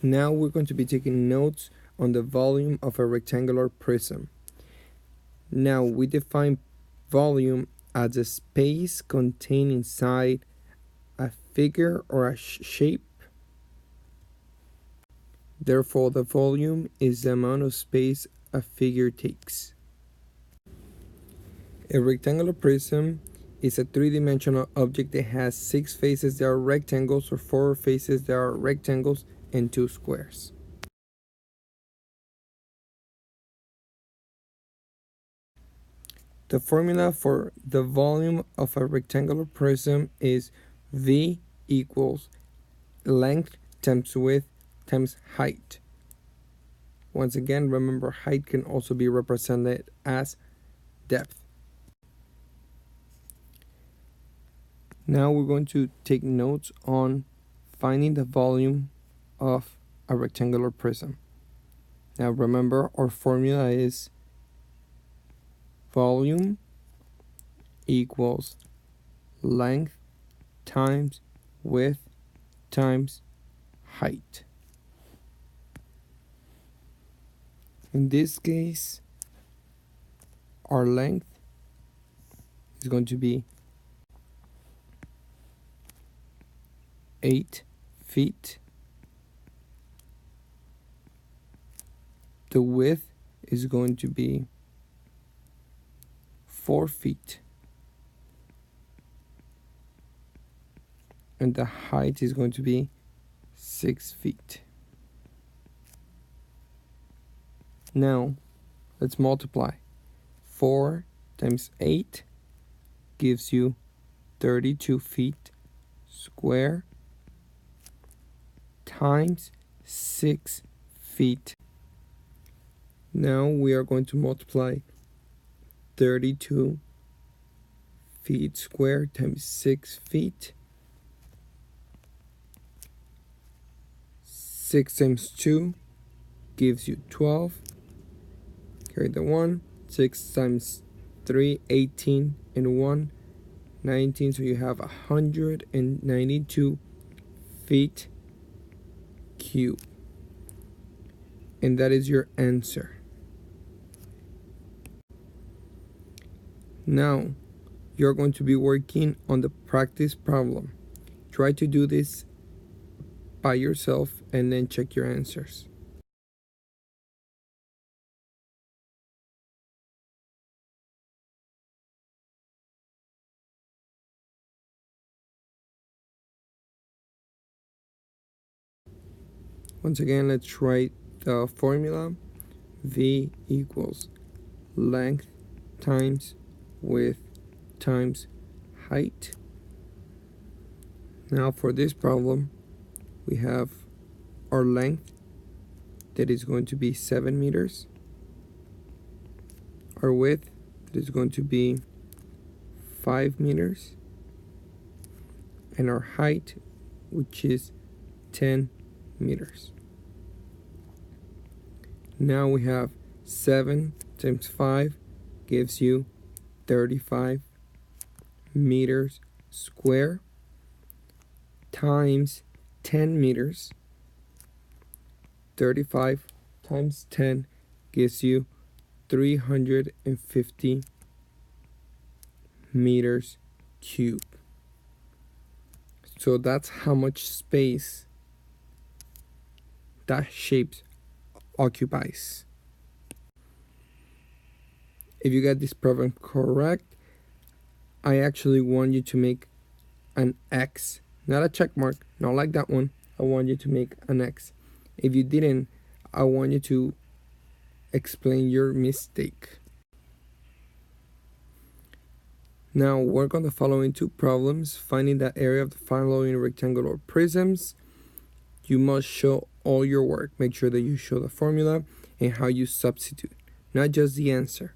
Now we're going to be taking notes on the volume of a rectangular prism. Now we define volume as a space contained inside a figure or a shape. Therefore, the volume is the amount of space a figure takes. A rectangular prism is a three-dimensional object that has 6 faces that are rectangles, or 4 faces that are rectangles, and 2 squares. The formula for the volume of a rectangular prism is V equals length times width times height. Once again, remember, height can also be represented as depth. Now we're going to take notes on finding the volume of a rectangular prism. Now remember, our formula is volume equals length times width times height. In this case, our length is going to be 8 feet. The width is going to be 4 feet. And the height is going to be 6 feet. Now, let's multiply. 4 times 8 gives you 32 feet square times 6 feet. Now we are going to multiply 32 feet square times 6 feet. 6 times 2 gives you 12. Carry the 1. 6 times 3, 18, and 1, 19. So you have 192 feet cubed. And that is your answer. Now, you're going to be working on the practice problem. Try to do this by yourself and then check your answers. Once again, let's write the formula. V equals length times width times height. Now for this problem, we have our length that is going to be 7 meters. Our width that is going to be 5 meters. And our height, which is 10 meters. Now we have 7 times 5 gives you 35 meters square times 10 meters. 35 times 10 gives you 350 meters cubed. So that's how much space that shape occupies. If you get this problem correct, I actually want you to make an X, not a check mark, not like that one. I want you to make an X. If you didn't, I want you to explain your mistake. Now work on the following 2 problems. Finding the area of the following rectangular prisms. You must show all your work. Make sure that you show the formula and how you substitute, not just the answer.